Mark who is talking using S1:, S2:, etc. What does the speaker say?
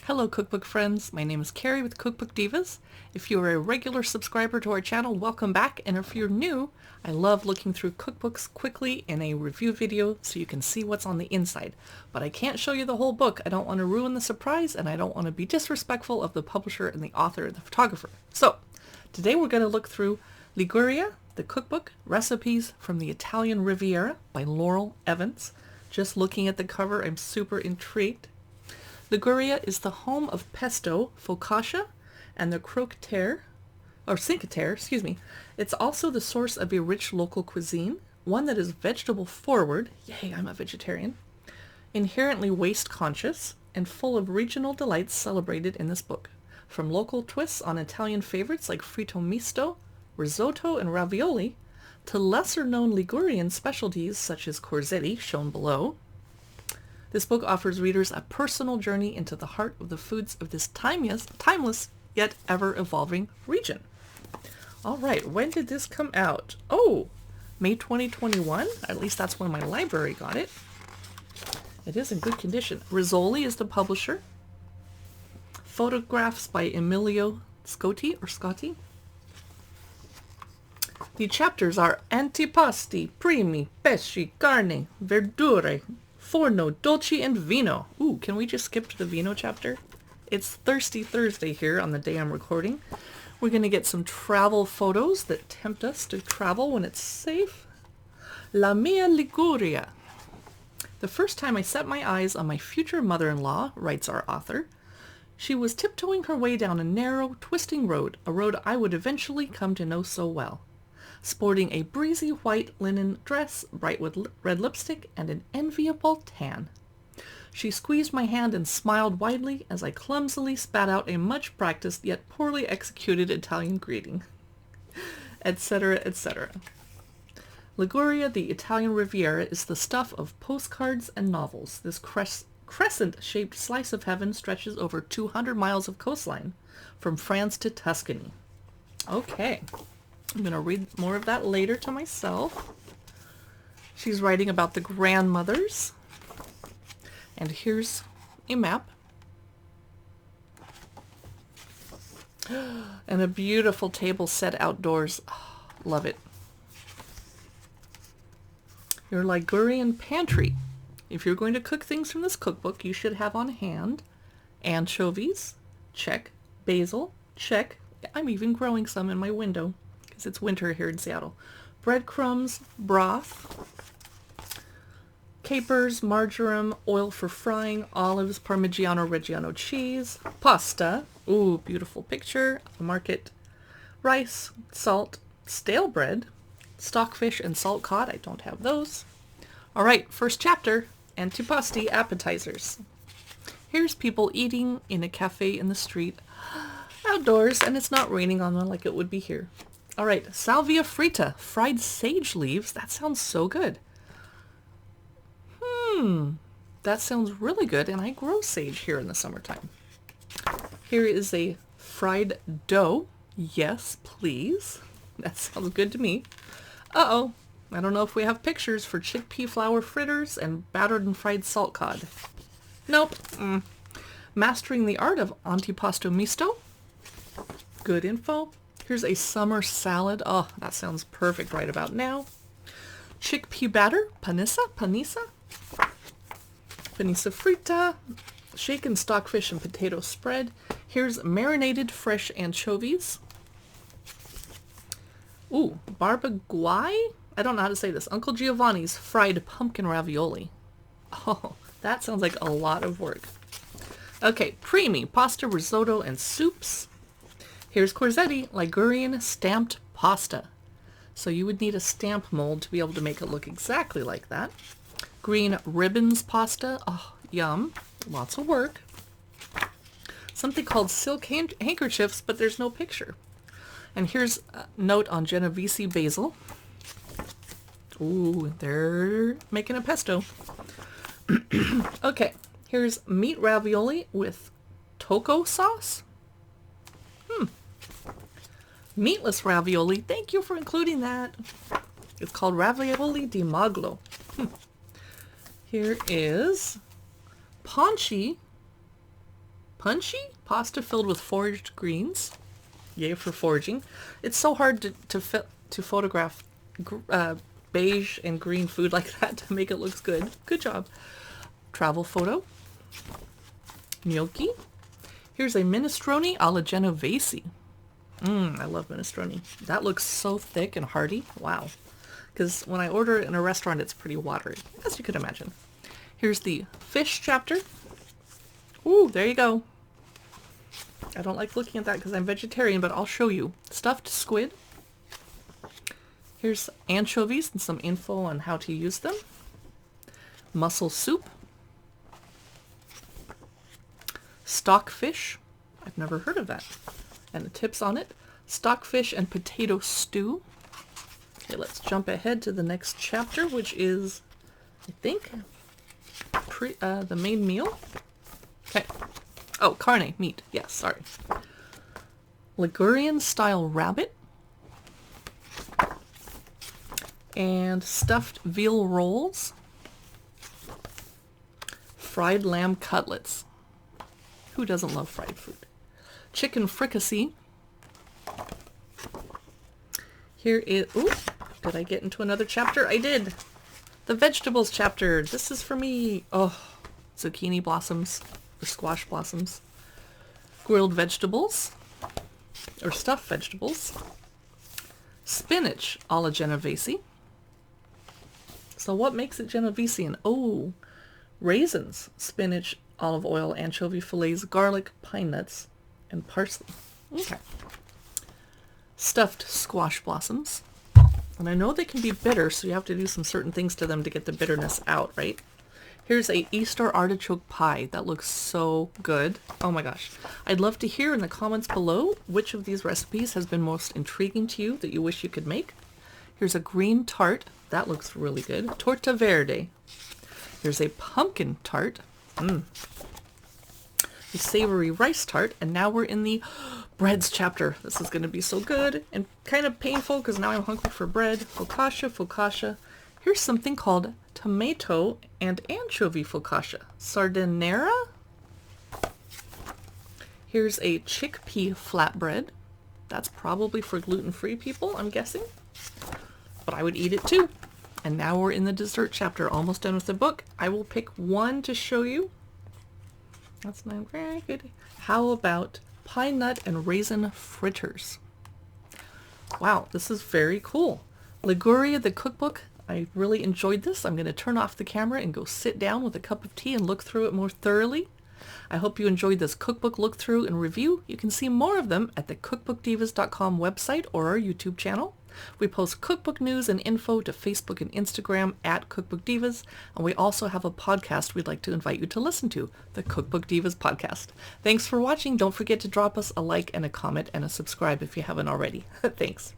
S1: Hello cookbook friends, my name is Carrie with Cookbook Divas. If you are a regular subscriber to our channel, welcome back, and if you're new, I love looking through cookbooks quickly in a review video so you can see what's on the inside. But I can't show you the whole book. I don't want to ruin the surprise, and I don't want to be disrespectful of the publisher and the author and the photographer. So, today we're going to look through Liguria, the cookbook, Recipes from the Italian Riviera by Laurel Evans. Just looking at the cover, I'm super intrigued. Liguria is the home of pesto, focaccia, and the croqueterre, or cinqueterre, excuse me. It's also the source of a rich local cuisine, one that is vegetable forward, yay, I'm a vegetarian, inherently waste conscious, and full of regional delights celebrated in this book. From local twists on Italian favorites like fritto misto, risotto, and ravioli, to lesser-known Ligurian specialties such as corzetti, shown below. This book offers readers a personal journey into the heart of the foods of this timeless yet ever-evolving region. All right, when did this come out? Oh, May 2021. At least that's when my library got it. It is in good condition. Rizzoli is the publisher. Photographs by Emilio Scotti. The chapters are antipasti, primi, pesci, carne, verdure, forno, dolci, and vino. Ooh, can we just skip to the vino chapter? It's Thirsty Thursday here on the day I'm recording. We're going to get some travel photos that tempt us to travel when it's safe. La mia Liguria. The first time I set my eyes on my future mother-in-law, writes our author, she was tiptoeing her way down a narrow, twisting road, a road I would eventually come to know so well. Sporting a breezy white linen dress, bright with red lipstick, and an enviable tan. She squeezed my hand and smiled widely as I clumsily spat out a much-practiced yet poorly executed Italian greeting, etc., etc. Liguria, the Italian Riviera, is the stuff of postcards and novels. This crescent-shaped slice of heaven stretches over 200 miles of coastline, from France to Tuscany. Okay. I'm going to read more of that later to myself. She's writing about the grandmothers. And here's a map. And a beautiful table set outdoors. Oh, love it. Your Ligurian pantry. If you're going to cook things from this cookbook, you should have on hand anchovies, check. Basil, check. I'm even growing some in my window. It's winter here in Seattle. Breadcrumbs, broth, capers, marjoram, oil for frying, olives, Parmigiano Reggiano cheese, pasta, ooh, beautiful picture, market, rice, salt, stale bread, stockfish, and salt cod. I don't have those. All right, first chapter, antipasti, appetizers. Here's people eating in a cafe in the street, outdoors, and it's not raining on them like it would be here. All right, salvia frita, fried sage leaves. That sounds so good. That sounds really good, and I grow sage here in the summertime. Here is a fried dough. Yes, please. That sounds good to me. Uh-oh. I don't know if we have pictures for chickpea flour fritters and battered and fried salt cod. Nope. Mastering the art of antipasto misto. Good info. Here's a summer salad. Oh, that sounds perfect right about now. Chickpea batter, panissa frita, shaken stockfish and potato spread. Here's marinated fresh anchovies. Ooh, barbaguai? I don't know how to say this. Uncle Giovanni's fried pumpkin ravioli. Oh, that sounds like a lot of work. Okay, primi, pasta, risotto, and soups. Here's corzetti, Ligurian stamped pasta. So you would need a stamp mold to be able to make it look exactly like that. Green ribbons pasta. Oh, yum. Lots of work. Something called silk handkerchiefs, but there's no picture. And here's a note on Genovese basil. Ooh, they're making a pesto. Okay, here's meat ravioli with tocco sauce. Meatless ravioli. Thank you for including that. It's called ravioli di maglo. Here is ponchi Punchy pasta filled with foraged greens. Yay for foraging. It's so hard to photograph beige and green food like that to make it look good. Good job. Travel photo. Gnocchi. Here's a minestrone alla Genovese. I love minestrone. That looks so thick and hearty. Wow. Because when I order it in a restaurant, it's pretty watery, as you could imagine. Here's the fish chapter. Ooh, there you go. I don't like looking at that because I'm vegetarian, but I'll show you. Stuffed squid. Here's anchovies and some info on how to use them. Mussel soup. Stockfish. I've never heard of that. And the tips on it. Stockfish and potato stew. Okay, let's jump ahead to the next chapter, which is, I think, the main meal. Okay. Oh, carne, meat. Yes, sorry. Ligurian style rabbit. And stuffed veal rolls. Fried lamb cutlets. Who doesn't love fried food? Chicken fricassee. Here is, ooh, did I get into another chapter? I did. The vegetables chapter. This is for me. Oh, zucchini blossoms or squash blossoms. Grilled vegetables or stuffed vegetables. Spinach alla Genovese. So what makes it Genovesean? Oh, raisins, spinach, olive oil, anchovy fillets, garlic, pine nuts, and parsley. Okay. Stuffed squash blossoms. And I know they can be bitter, so you have to do some certain things to them to get the bitterness out, right? Here's a Easter artichoke pie. That looks so good. Oh my gosh. I'd love to hear in the comments below which of these recipes has been most intriguing to you that you wish you could make. Here's a green tart. That looks really good. Torta verde. Here's a pumpkin tart. A savory rice tart. And now we're in the breads chapter. This is going to be so good and kind of painful because now I'm hungry for bread. Focaccia, focaccia. Here's something called tomato and anchovy focaccia. Sardinera. Here's a chickpea flatbread. That's probably for gluten-free people, I'm guessing. But I would eat it too. And now we're in the dessert chapter, almost done with the book. I will pick one to show you. That's not very good. How about pine nut and raisin fritters? Wow, this is very cool. Liguria, the cookbook. I really enjoyed this. I'm going to turn off the camera and go sit down with a cup of tea and look through it more thoroughly. I hope you enjoyed this cookbook look through and review. You can see more of them at the cookbookdivas.com website or our YouTube channel. We post cookbook news and info to Facebook and Instagram at Cookbook Divas, and we also have a podcast we'd like to invite you to listen to, the Cookbook Divas podcast. Thanks for watching. Don't forget to drop us a like and a comment and a subscribe if you haven't already. Thanks.